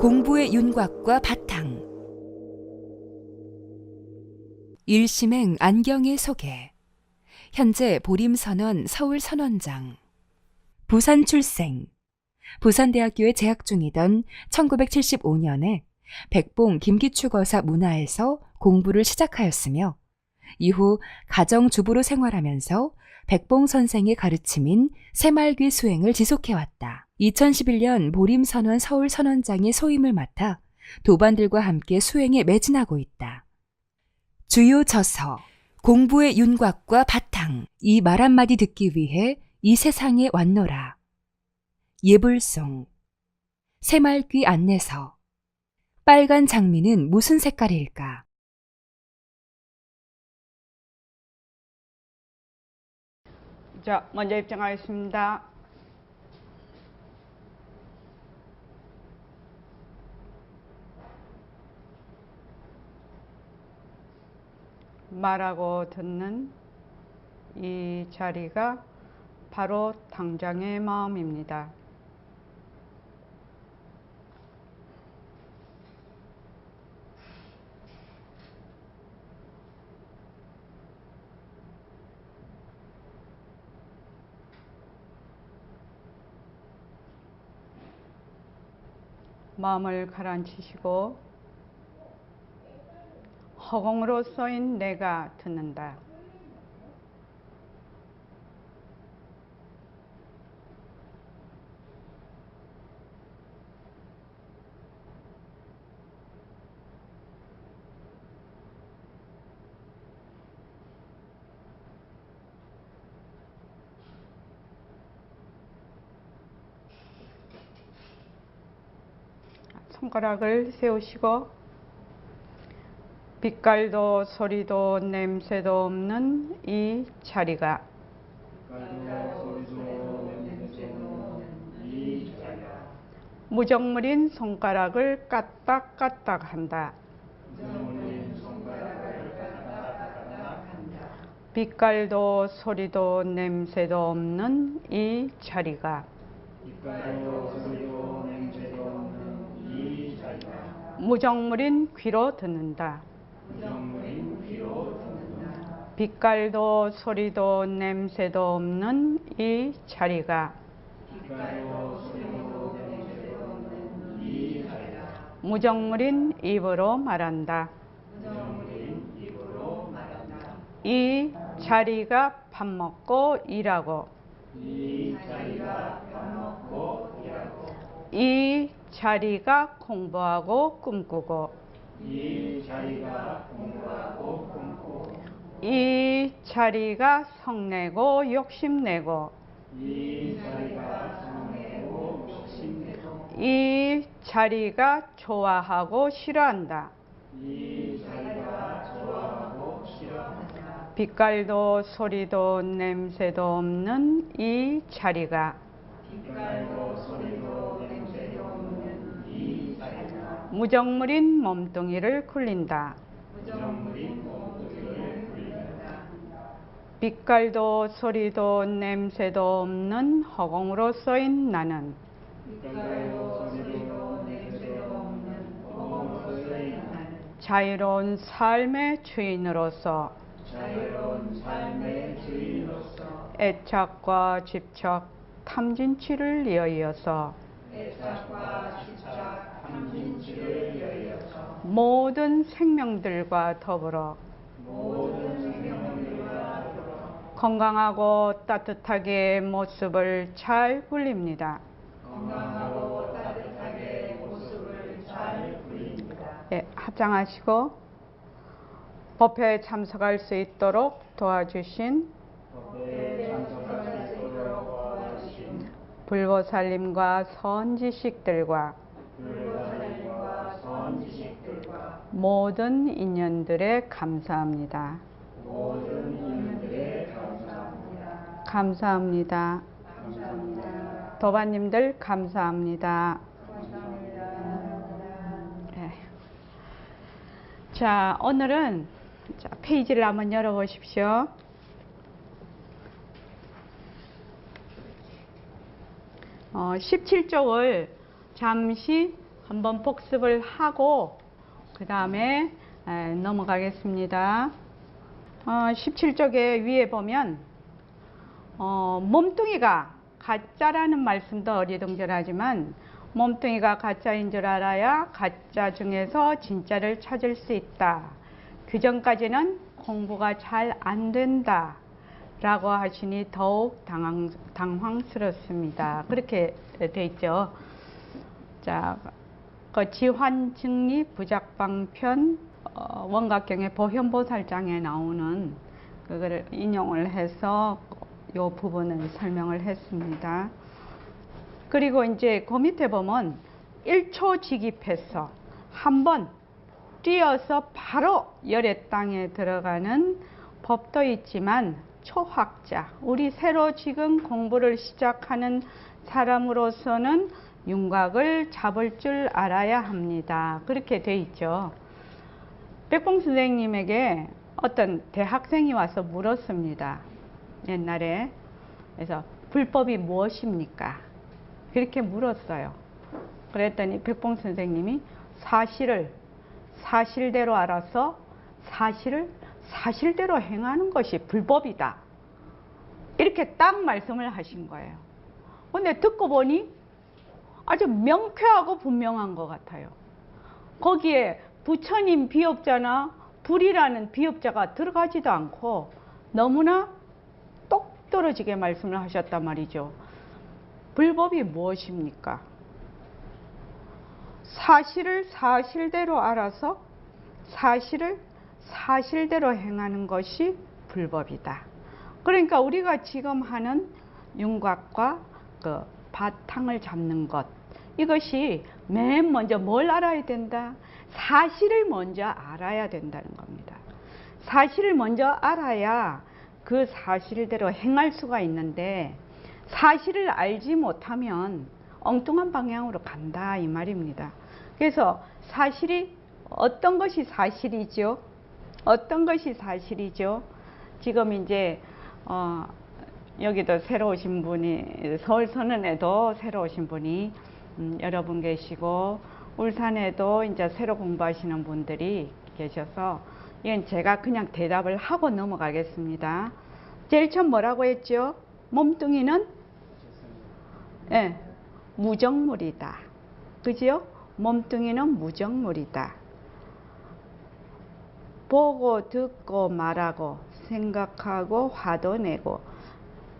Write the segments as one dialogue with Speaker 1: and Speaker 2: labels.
Speaker 1: 공부의 윤곽과 바탕. 일심행 안경의 소개. 현재 보림선원 서울선원장. 부산 출생. 부산대학교에 재학 중이던 1975년에 백봉 김기추거사 문화에서 공부를 시작하였으며 이후 가정주부로 생활하면서 백봉 선생의 가르침인 새말귀 수행을 지속해왔다. 2011년 보림선원 서울선원장의 소임을 맡아 도반들과 함께 수행에 매진하고 있다. 주요 저서, 공부의 윤곽과 바탕, 이 말 한마디 듣기 위해 이 세상에 왔노라. 예불송, 새말귀 안내서, 빨간 장미는 무슨 색깔일까?
Speaker 2: 자, 먼저 입장하겠습니다. 말하고 듣는 이 자리가 바로 당장의 마음입니다. 마음을 가라앉히시고 허공으로 쏘인 내가 듣는다. 손가락을 세우시고 빛깔도 소리도 냄새도 없는 이 자리가 무정물인 손가락을 까딱까딱 한다. 빛깔도 소리도 냄새도 없는 이 자리가 무정물인 귀로 듣는다. 빛깔도 소리도 냄새도 없는 이 자리가 무정물인 입으로 말한다. 이 자리가 밥 먹고 일하고 이 자리가 공부하고 꿈꾸고 이 자리가 성내고 욕심내고 이 자리가 좋아하고 싫어한다. 빛깔도 소리도 냄새도 없는 이 자리가 무정물인 몸뚱이를 굴린다. 빛깔도 소리도 냄새도 없는 허공으로 쏘인 나는 자유로운 삶의 주인으로서 애착과 집착, 탐진치를 이어서 모든 생명들과 더불어 건강하고 따뜻하게 모습을 잘 굴립니다. 네, 합장하시고 법회에 참석할 수 있도록 도와주신 불보살님과 선지식들과 모든 인연들에 감사합니다. 감사합니다. 도반님들 감사합니다. 네. 자, 오늘은 페이지를 한번 열어보십시오. 17쪽을 잠시 한번 복습을 하고 그 다음에 넘어가겠습니다. 17쪽에 위에 보면 몸뚱이가 가짜라는 말씀도 어리둥절하지만 몸뚱이가 가짜인 줄 알아야 가짜 중에서 진짜를 찾을 수 있다. 그 전까지는 공부가 잘 안 된다 라고 하시니 더욱 당황스럽습니다. 그렇게 돼 있죠. 자, 그 지환증리 부작방편 원각경의 보현보살장에 나오는 그거를 인용을 해서 이 부분을 설명을 했습니다. 그리고 이제 그 밑에 보면 1초 직입해서 한번 뛰어서 바로 열의 땅에 들어가는 법도 있지만 초학자, 우리 새로 지금 공부를 시작하는 사람으로서는 윤곽을 잡을 줄 알아야 합니다. 그렇게 돼 있죠. 백봉 선생님에게 어떤 대학생이 와서 물었습니다. 옛날에. 그래서 불법이 무엇입니까? 그렇게 물었어요. 그랬더니 백봉 선생님이 사실을 사실대로 알아서 사실을 사실대로 행하는 것이 불법이다. 이렇게 딱 말씀을 하신 거예요. 근데 듣고 보니 아주 명쾌하고 분명한 것 같아요. 거기에 부처님 비업자나 불이라는 비업자가 들어가지도 않고 너무나 똑 떨어지게 말씀을 하셨단 말이죠. 불법이 무엇입니까? 사실을 사실대로 알아서 사실을 사실대로 행하는 것이 불법이다. 그러니까 우리가 지금 하는 윤곽과 그 바탕을 잡는 것, 이것이 맨 먼저 뭘 알아야 된다? 사실을 먼저 알아야 된다는 겁니다. 사실을 먼저 알아야 그 사실대로 행할 수가 있는데 사실을 알지 못하면 엉뚱한 방향으로 간다 이 말입니다. 그래서 사실이 어떤 것이 사실이죠? 어떤 것이 사실이죠? 지금 이제 여기도 새로 오신 분이 서울 선언에도 새로 오신 분이 여러 분 계시고 울산에도 이제 새로 공부하시는 분들이 계셔서 이건 제가 그냥 대답을 하고 넘어가겠습니다. 제일 처음 뭐라고 했죠? 몸뚱이는 무정물이다. 그지요? 몸뚱이는 무정물이다. 보고 듣고 말하고 생각하고 화도 내고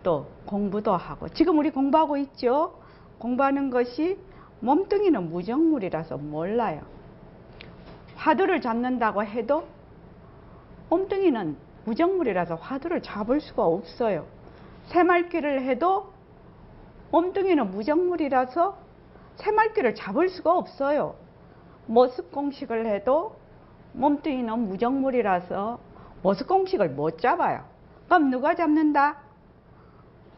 Speaker 2: 또 공부도 하고 지금 우리 공부하고 있죠? 공부하는 것이 몸뚱이는 무정물이라서 몰라요. 화두를 잡는다고 해도 몸뚱이는 무정물이라서 화두를 잡을 수가 없어요. 새말귀를 해도 몸뚱이는 무정물이라서 새말귀를 잡을 수가 없어요. 머쓱공식을 해도 몸뚱이는 무정물이라서 머쓱공식을 못 잡아요. 그럼 누가 잡는다?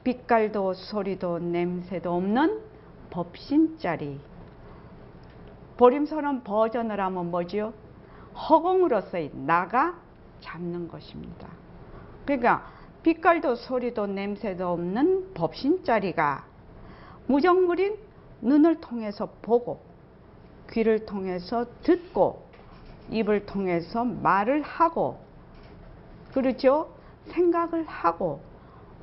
Speaker 2: 빛깔도 소리도 냄새도 없는 법신자리. 보림선언 버전을 하면 뭐지요? 허공으로서의 나가 잡는 것입니다. 그러니까 빛깔도 소리도 냄새도 없는 법신자리가 무정물인 눈을 통해서 보고 귀를 통해서 듣고 입을 통해서 말을 하고 그렇죠? 생각을 하고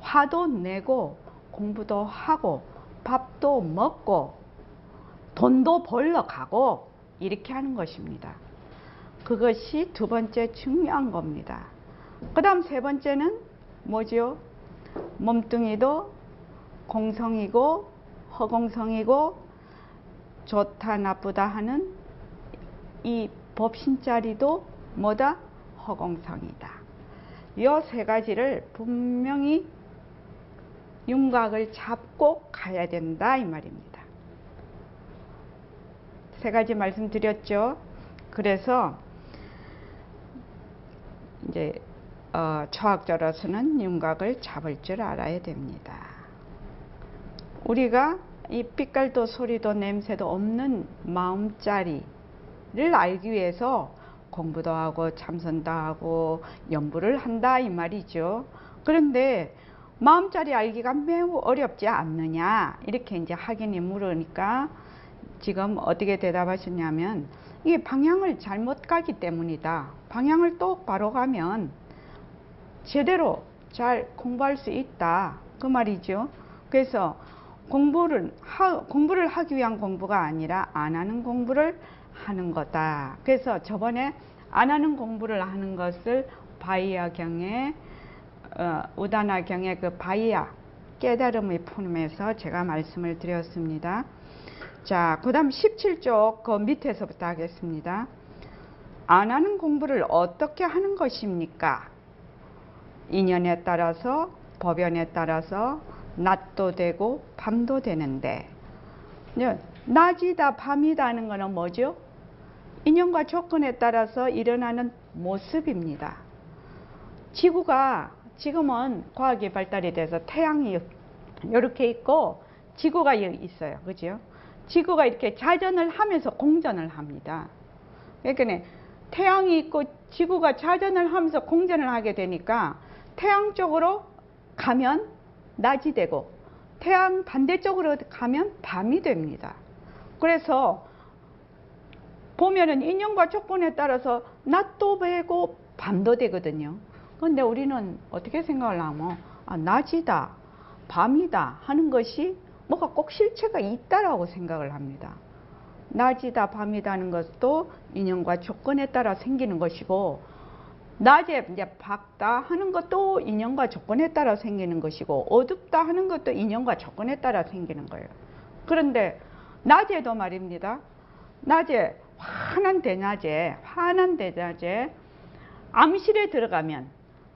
Speaker 2: 화도 내고 공부도 하고 밥도 먹고 돈도 벌러 가고 이렇게 하는 것입니다. 그것이 두 번째 중요한 겁니다. 그 다음 세 번째는 뭐죠? 몸뚱이도 공성이고 허공성이고 좋다 나쁘다 하는 이 법신자리도 뭐다? 허공성이다. 이 세 가지를 분명히 윤곽을 잡고 가야 된다 이 말입니다. 세 가지 말씀드렸죠. 그래서 이제 초학자로서는 윤곽을 잡을 줄 알아야 됩니다. 우리가 이 빛깔도 소리도 냄새도 없는 마음자리를 알기 위해서 공부도 하고 참선도 하고 연부를 한다 이 말이죠. 그런데 마음자리 알기가 매우 어렵지 않느냐 이렇게 이제 학인이 물으니까 지금 어떻게 대답하셨냐면 이게 방향을 잘못 가기 때문이다. 방향을 똑바로 가면 제대로 잘 공부할 수 있다. 그 말이죠. 그래서 공부를 하기 위한 공부가 아니라 안 하는 공부를 하는 거다. 그래서 저번에 안 하는 공부를 하는 것을 바이아경의 우다나경의 그 바이아 깨달음의 품에서 제가 말씀을 드렸습니다. 자, 그 다음 17쪽 그 밑에서부터 하겠습니다. 안 하는 공부를 어떻게 하는 것입니까? 인연에 따라서 법연에 따라서 낮도 되고 밤도 되는데, 낮이다 밤이다 하는 것은 뭐죠? 인연과 조건에 따라서 일어나는 모습입니다. 지구가 지금은 과학이 발달이 돼서 태양이 이렇게 있고 지구가 있어요. 그죠? 지구가 이렇게 자전을 하면서 공전을 합니다. 그러니까 태양이 있고 지구가 자전을 하면서 공전을 하게 되니까 태양 쪽으로 가면 낮이 되고 태양 반대쪽으로 가면 밤이 됩니다. 그래서 보면은 인연과 조건에 따라서 낮도 되고 밤도 되거든요. 그런데 우리는 어떻게 생각을 하면 낮이다 밤이다 하는 것이 뭐가 꼭 실체가 있다라고 생각을 합니다. 낮이다 밤이다 하는 것도 인연과 조건에 따라 생기는 것이고, 낮에 이제 밝다 하는 것도 인연과 조건에 따라 생기는 것이고, 어둡다 하는 것도 인연과 조건에 따라 생기는 거예요. 그런데 낮에도 말입니다. 낮에 환한 대낮에 암실에 들어가면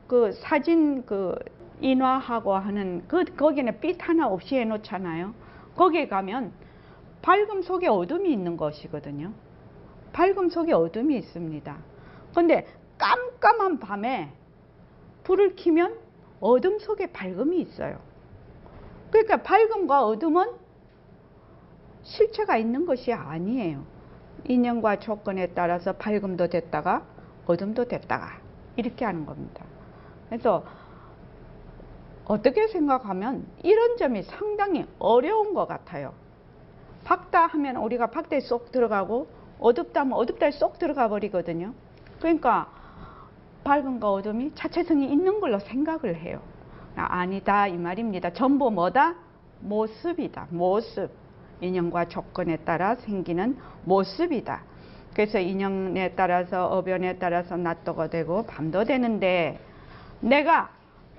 Speaker 2: 그 사진 그 인화하고 하는 거기는 빛 하나 없이 해놓잖아요. 거기에 가면 밝음 속에 어둠이 있는 것이거든요. 밝음 속에 어둠이 있습니다. 그런데 깜깜한 밤에 불을 켜면 어둠 속에 밝음이 있어요. 그러니까 밝음과 어둠은 실체가 있는 것이 아니에요. 인연과 조건에 따라서 밝음도 됐다가 어둠도 됐다가 이렇게 하는 겁니다. 그래서 어떻게 생각하면 이런 점이 상당히 어려운 것 같아요. 밝다 하면 우리가 밝다에 쏙 들어가고 어둡다 하면 어둡다에 쏙 들어가 버리거든요. 그러니까 밝음과 어둠이 자체성이 있는 걸로 생각을 해요. 아니다 이 말입니다. 전부 뭐다? 모습이다. 모습. 인연과 조건에 따라 생기는 모습이다. 그래서 인연에 따라서 어변에 따라서 낮도가 되고 밤도 되는데 내가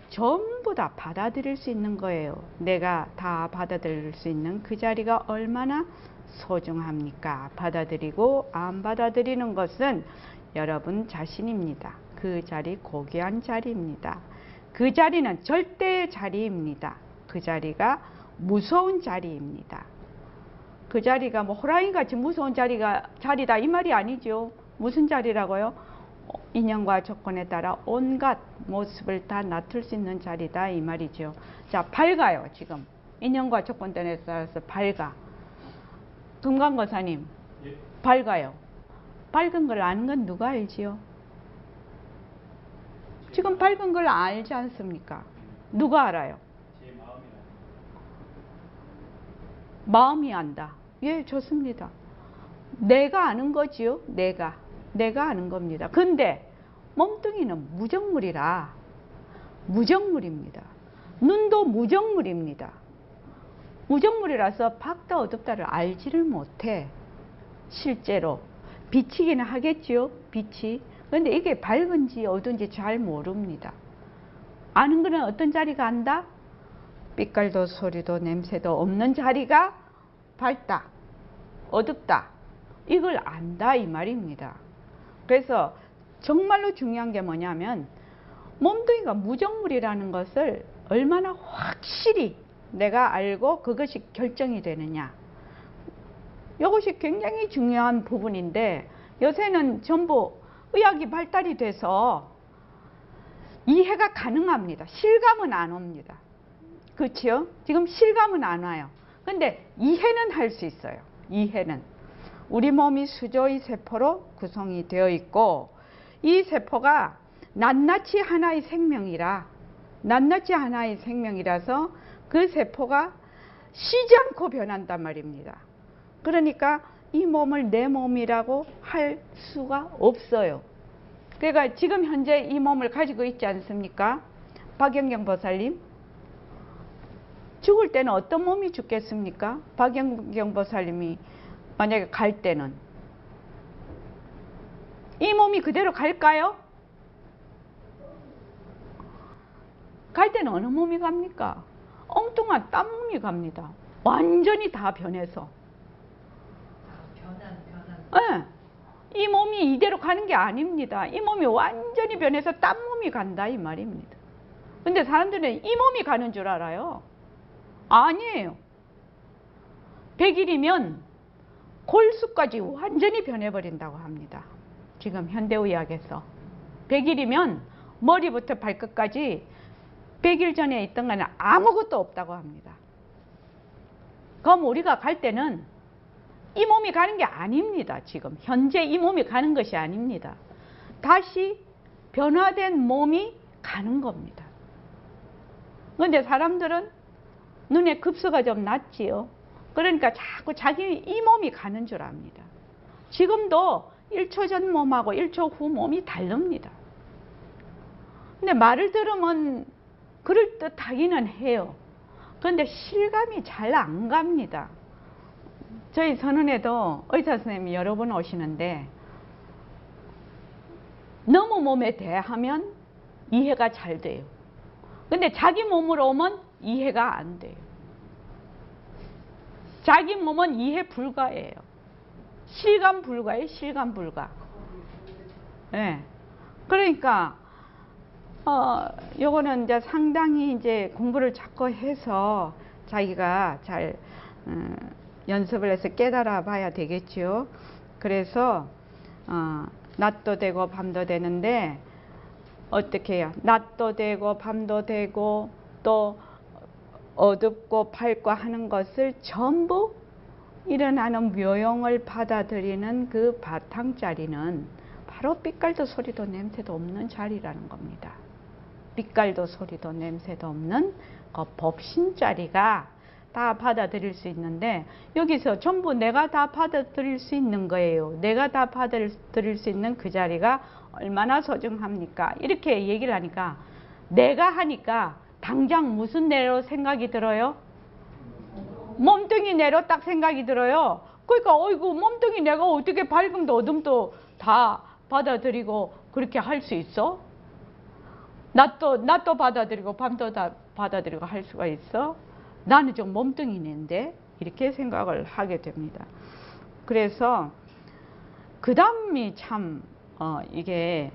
Speaker 2: 전부 다 받아들일 수 있는 거예요. 내가 다 받아들일 수 있는 그 자리가 얼마나 소중합니까? 받아들이고 안 받아들이는 것은 여러분 자신입니다. 그 자리 고귀한 자리입니다. 그 자리는 절대의 자리입니다. 그 자리가 무서운 자리입니다. 그 자리가 뭐 호랑이같이 무서운 자리다 이 말이 아니죠. 무슨 자리라고요? 인연과 조건에 따라 온갖 모습을 다 나툴 수 있는 자리다 이 말이죠. 자, 밝아요. 지금 인연과 조건에 따라서 밝아. 금강거사님, 예. 밝아요. 밝은 걸 아는 건 누가 알지요? 지금 밝은 걸 알지 않습니까? 누가 알아요? 제 마음이 안다. 예, 좋습니다. 내가 아는 거지요. 내가 아는 겁니다. 근데 몸뚱이는 무정물이라 무정물입니다. 눈도 무정물입니다. 무정물이라서 밝다 어둡다를 알지를 못해. 실제로 비치기는 하겠지요. 빛이. 그런데 이게 밝은지 어두운지 잘 모릅니다. 아는 거는 어떤 자리가 안다? 빛깔도 소리도 냄새도 없는 자리가 밝다 어둡다 이걸 안다 이 말입니다. 그래서 정말로 중요한 게 뭐냐면 몸뚱이가 무정물이라는 것을 얼마나 확실히 내가 알고 그것이 결정이 되느냐, 이것이 굉장히 중요한 부분인데 요새는 전부 의학이 발달이 돼서 이해가 가능합니다. 실감은 안 옵니다. 그렇죠? 지금 실감은 안 와요. 근데 이해는 할 수 있어요. 이해는. 우리 몸이 수조의 세포로 구성이 되어 있고 이 세포가 낱낱이 하나의 생명이라서 그 세포가 쉬지 않고 변한단 말입니다. 그러니까 이 몸을 내 몸이라고 할 수가 없어요. 그러니까 지금 현재 이 몸을 가지고 있지 않습니까? 박영경 보살님. 죽을 때는 어떤 몸이 죽겠습니까? 박영경 보살님이 만약에 갈 때는 이 몸이 그대로 갈까요? 갈 때는 어느 몸이 갑니까? 엉뚱한 딴 몸이 갑니다. 완전히 다 변해서. 변한. 이 몸이 이대로 가는 게 아닙니다. 이 몸이 완전히 변해서 딴 몸이 간다 이 말입니다. 근데 사람들은 이 몸이 가는 줄 알아요. 아니에요. 100일이면 골수까지 완전히 변해버린다고 합니다. 지금 현대의학에서 100일이면 머리부터 발끝까지 100일 전에 있던 거는 아무것도 없다고 합니다. 그럼 우리가 갈 때는 이 몸이 가는 게 아닙니다. 지금 현재 이 몸이 가는 것이 아닙니다. 다시 변화된 몸이 가는 겁니다. 그런데 사람들은 눈에 급수가 좀 낮지요. 그러니까 자꾸 자기 이 몸이 가는 줄 압니다. 지금도 1초 전 몸하고 1초 후 몸이 다릅니다. 근데 말을 들으면 그럴듯하기는 해요. 그런데 실감이 잘 안 갑니다. 저희 선언에도 의사 선생님이 여러 번 오시는데 너무 몸에 대하면 이해가 잘 돼요. 근데 자기 몸으로 오면 이해가 안 돼요. 자기 몸은 이해 불가예요. 실감 불가예요. 실감 불가. 네. 그러니까 요거는 이제 상당히 이제 공부를 자꾸 해서 자기가 잘 연습을 해서 깨달아 봐야 되겠죠. 그래서 낮도 되고 밤도 되는데 어떻게 해요? 낮도 되고 밤도 되고 또 어둡고 밝고 하는 것을 전부 일어나는 묘용을 받아들이는 그 바탕자리는 바로 빛깔도 소리도 냄새도 없는 자리라는 겁니다. 빛깔도 소리도 냄새도 없는 그 법신자리가 다 받아들일 수 있는데 여기서 전부 내가 다 받아들일 수 있는 거예요. 내가 다 받아들일 수 있는 그 자리가 얼마나 소중합니까? 이렇게 얘기를 하니까 내가 하니까 당장 무슨 내로 생각이 들어요? 몸뚱이 내로 딱 생각이 들어요. 그러니까 어이구 몸뚱이 내가 어떻게 밝음도 어둠도 다 받아들이고 그렇게 할 수 있어? 낮도 받아들이고 밤도 다 받아들이고 할 수가 있어? 나는 좀 몸뚱이인데 이렇게 생각을 하게 됩니다. 그래서 그 다음이 참 이게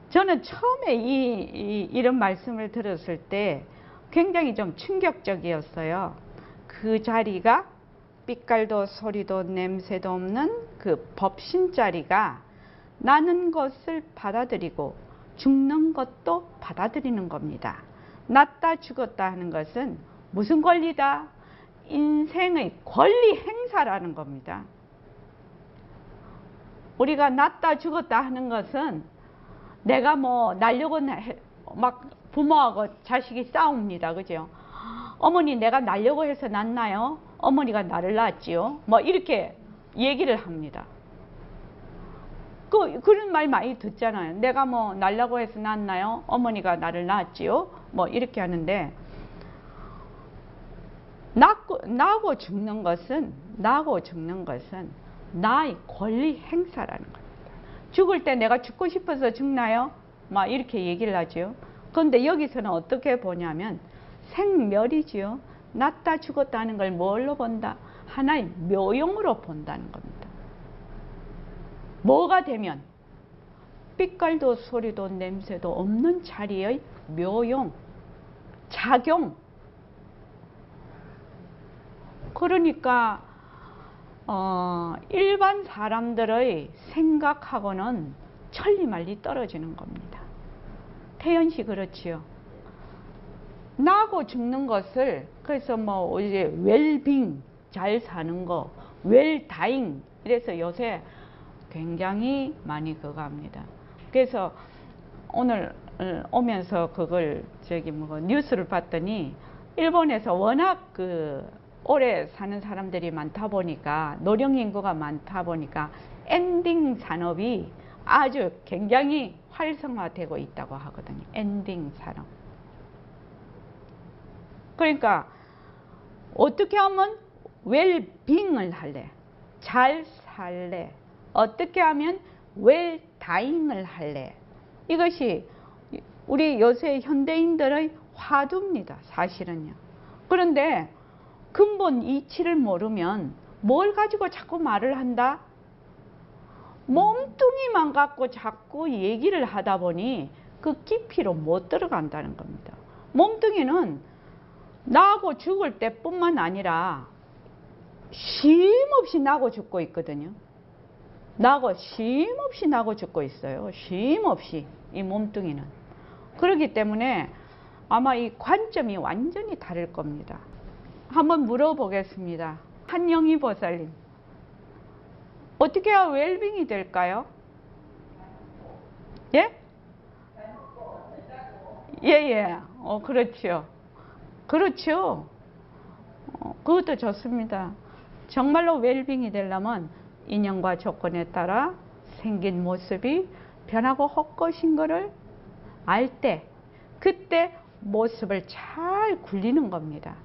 Speaker 2: 저는 처음에 이런 말씀을 들었을 때 굉장히 좀 충격적이었어요. 그 자리가 빛깔도 소리도 냄새도 없는 그 법신자리가 나는 것을 받아들이고 죽는 것도 받아들이는 겁니다. 낫다 죽었다 하는 것은 무슨 권리다? 인생의 권리 행사라는 겁니다. 우리가 낫다 죽었다 하는 것은 내가 뭐 날려고 막 부모하고 자식이 싸웁니다. 그죠? 어머니 내가 날려고 해서 낳나요? 어머니가 나를 낳았지요. 뭐 이렇게 얘기를 합니다. 그런 말 많이 듣잖아요. 내가 뭐 낳으려고 해서 낳나요? 어머니가 나를 낳았지요. 뭐 이렇게 하는데 나고 죽는 것은 나의 권리 행사라는 겁니다. 죽을 때 내가 죽고 싶어서 죽나요? 막 이렇게 얘기를 하죠. 그런데 여기서는 어떻게 보냐면 생멸이지요. 낫다 죽었다 하는 걸 뭘로 본다? 하나의 묘용으로 본다는 겁니다. 뭐가 되면 빛깔도 소리도 냄새도 없는 자리의 묘용, 작용. 그러니까 일반 사람들의 생각하고는 천리말리 떨어지는 겁니다. 태연씨 그렇지요. 나고 죽는 것을 그래서 뭐 이제 웰빙 잘 사는 거, 웰다잉 이래서 요새 굉장히 많이 그거 합니다. 그래서 오늘 오면서 그걸 뉴스를 봤더니 일본에서 워낙 그 오래 사는 사람들이 많다 보니까, 노령 인구가 많다 보니까 엔딩 산업이 아주 굉장히 활성화되고 있다고 하거든요. 엔딩 산업. 그러니까 어떻게 하면 웰빙을 할래? 잘 살래? 어떻게 하면 웰다잉을 할래? 이것이 우리 요새 현대인들의 화두입니다. 사실은요. 그런데 근본 이치를 모르면 뭘 가지고 자꾸 말을 한다? 몸뚱이만 갖고 자꾸 얘기를 하다 보니 그 깊이로 못 들어간다는 겁니다. 몸뚱이는 나고 죽을 때뿐만 아니라 쉼없이 나고 죽고 있거든요. 쉼없이 나고 죽고 있어요. 쉼없이 이 몸뚱이는. 그렇기 때문에 아마 이 관점이 완전히 다를 겁니다. 한번 물어보겠습니다. 한영희 보살님, 어떻게 해야 웰빙이 될까요? 예? 예예. 그렇죠. 그렇죠. 그것도 좋습니다. 정말로 웰빙이 되려면 인연과 조건에 따라 생긴 모습이 변하고 헛것인 거를 알 때, 그때 모습을 잘 굴리는 겁니다.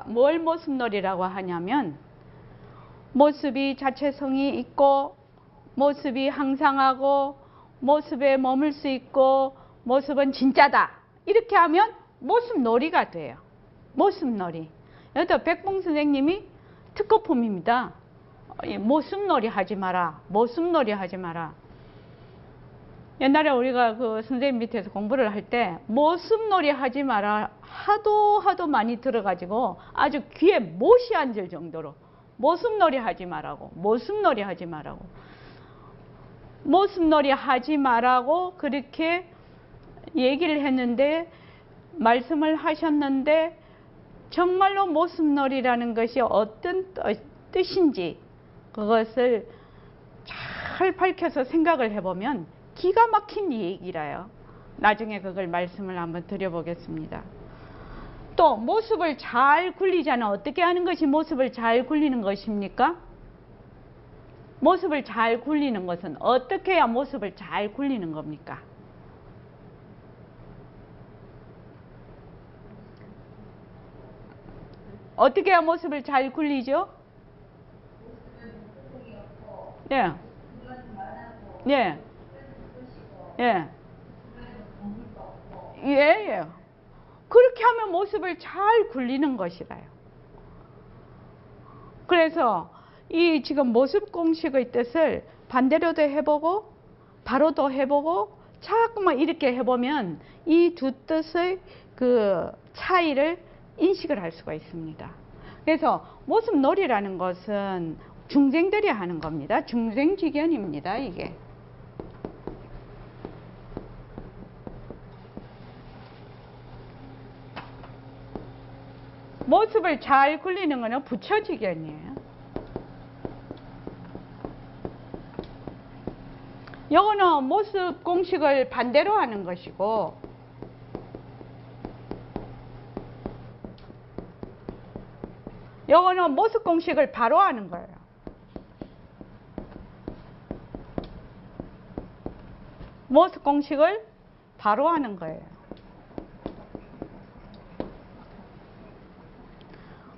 Speaker 2: 뭘 모습놀이라고 하냐면, 모습이 자체성이 있고, 모습이 항상하고, 모습에 머물 수 있고, 모습은 진짜다. 이렇게 하면 모습놀이가 돼요. 모습놀이. 여기다 백봉 선생님이 특허품입니다. 모습놀이 하지 마라. 모습놀이 하지 마라. 옛날에 우리가 그 선생님 밑에서 공부를 할 때 모습놀이 하지 마라 하도 많이 들어가지고 아주 귀에 못이 앉을 정도로 모습놀이 하지 말라고, 모습놀이 하지 말라고, 모습놀이 하지 말라고 그렇게 얘기를 했는데, 말씀을 하셨는데, 정말로 모습놀이라는 것이 어떤 뜻인지 그것을 잘 밝혀서 생각을 해보면 기가 막힌 얘기라요. 나중에 그걸 말씀을 한번 드려보겠습니다. 또 모습을 잘 굴리자는 어떻게 하는 것이 모습을 잘 굴리는 것입니까? 모습을 잘 굴리는 것은 어떻게 해야 모습을 잘 굴리는 겁니까? 어떻게 해야 모습을 잘 굴리죠? 예. 예. 예. 예. 그렇게 하면 모습을 잘 굴리는 것이라요. 그래서 이 지금 모습 공식의 뜻을 반대로도 해보고 바로도 해보고 자꾸만 이렇게 해보면 이 두 뜻의 그 차이를 인식을 할 수가 있습니다. 그래서 모습놀이라는 것은 중생들이 하는 겁니다. 중생지견입니다, 이게. 모습을 잘 굴리는 것은 부처지견이에요. 요거는 모습 공식을 반대로 하는 것이고, 요거는 모습 공식을 바로 하는 거예요. 모습 공식을 바로 하는 거예요.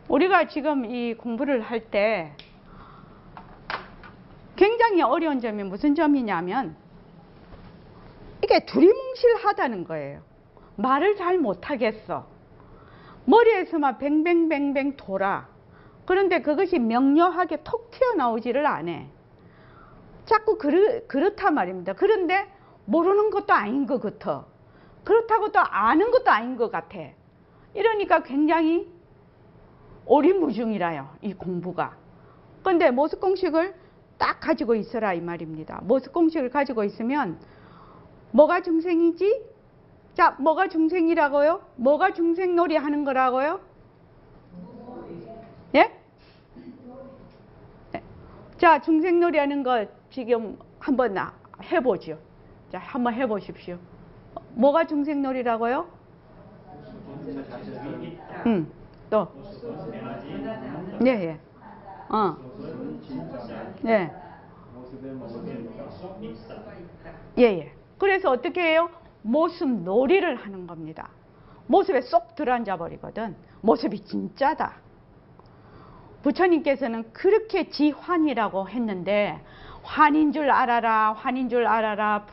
Speaker 2: 우리가 지금 이 공부를 할 때 굉장히 어려운 점이 무슨 점이냐면, 이게 두리뭉실하다는 거예요. 말을 잘 못하겠어. 머리에서만 뱅뱅뱅뱅 돌아. 그런데 그것이 명료하게 톡 튀어나오지를 않아. 자꾸 그렇단 말입니다. 그런데 모르는 것도 아닌 것 같아. 그렇다고 또 아는 것도 아닌 것 같아. 이러니까 굉장히 오리무중이라요, 이 공부가. 그런데 모습 공식을 딱 가지고 있어라 이 말입니다. 모습 공식을 가지고 있으면 뭐가 중생이지? 자, 뭐가 중생이라고요? 뭐가 중생놀이 하는 거라고요? 예? 네. 자, 중생놀이 하는 거 지금 한번 해보죠. 자, 한번 해보십시오. 뭐가 중생놀이라고요? 또. 예, 예. 네. 예, 예. 그래서 어떻게 해요? 모습 놀이를 하는 겁니다. 모습에 쏙 들어앉아 버리거든. 모습이 진짜다. 부처님께서는 그렇게 지환이라고 했는데, 환인 줄 알아라, 환인 줄 알아라.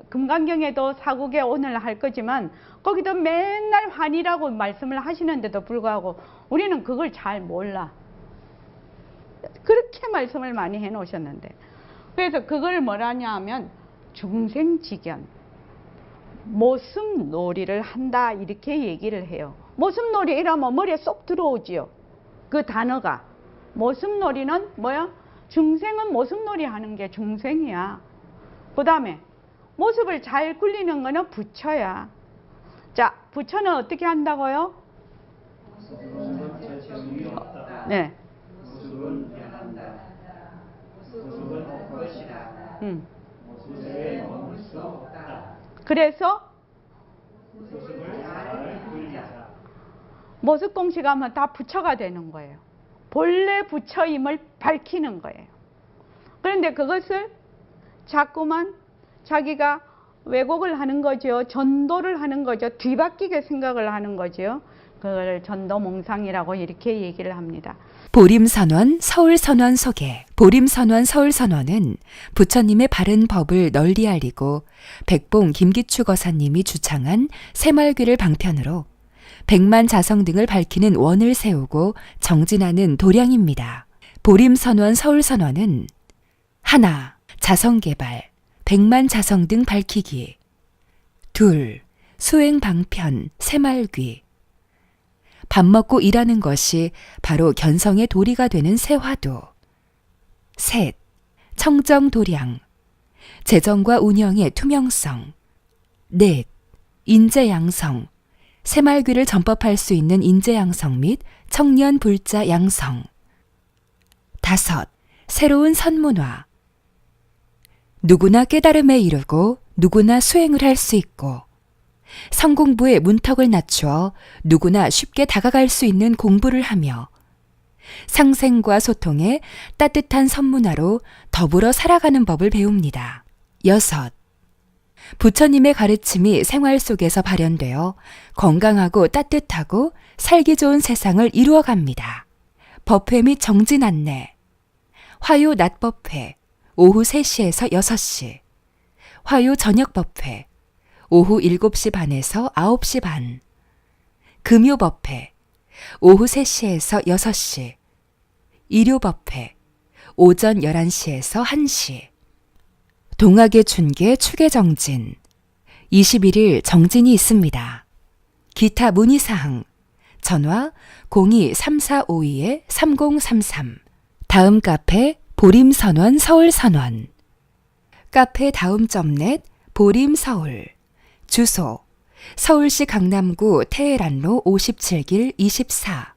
Speaker 2: 금강경에도 사국에 오늘 할 거지만 거기도 맨날 환이라고 말씀을 하시는데도 불구하고 우리는 그걸 잘 몰라. 그렇게 말씀을 많이 해 놓으셨는데, 그래서 그걸 뭐라냐 하면 중생지견, 모습놀이를 한다, 이렇게 얘기를 해요. 모습놀이 이러면 머리에 쏙 들어오지요. 그 단어가. 모습놀이는 뭐야? 중생은 모습놀이 하는 게 중생이야. 그 다음에 모습을 잘 굴리는 거는 부처야. 자, 부처는 어떻게 한다고요? 네. 그래서 모습 공식하면 다 부처가 되는 거예요. 본래 부처임을 밝히는 거예요. 그런데 그것을 자꾸만 자기가 왜곡을 하는 거죠. 전도를 하는 거죠. 뒤바뀌게 생각을 하는 거죠. 그걸 전도몽상이라고 이렇게 얘기를 합니다.
Speaker 1: 보림선원 서울선원 소개. 보림선원 서울선원은 부처님의 바른 법을 널리 알리고 백봉 김기추 거사님이 주창한 새말귀를 방편으로 백만 자성 등을 밝히는 원을 세우고 정진하는 도량입니다. 보림선원 서울선원은 하나, 자성개발, 백만 자성 등 밝히기. 둘, 수행 방편, 새말귀. 밥 먹고 일하는 것이 바로 견성의 도리가 되는 새화도. 셋, 청정도량, 재정과 운영의 투명성. 넷, 인재양성, 새말귀를 전법할 수 있는 인재양성 및 청년불자 양성. 다섯, 새로운 선문화. 누구나 깨달음에 이르고 누구나 수행을 할 수 있고 성공부의 문턱을 낮추어 누구나 쉽게 다가갈 수 있는 공부를 하며 상생과 소통의 따뜻한 선문화로 더불어 살아가는 법을 배웁니다. 여섯, 부처님의 가르침이 생활 속에서 발현되어 건강하고 따뜻하고 살기 좋은 세상을 이루어갑니다. 법회 및 정진 안내. 화요 낮법회 오후 3시에서 6시, 화요 저녁법회 오후 7시 반에서 9시 반, 금요법회 오후 3시에서 6시, 일요법회 오전 11시에서 1시. 동학의 춘계 추계정진 21일 정진이 있습니다. 기타 문의사항 전화 02-3452-3033. 다음 카페 보림선원 서울선원. 카페 다음.net 보림서울. 주소 서울시 강남구 태해란로 57길 24.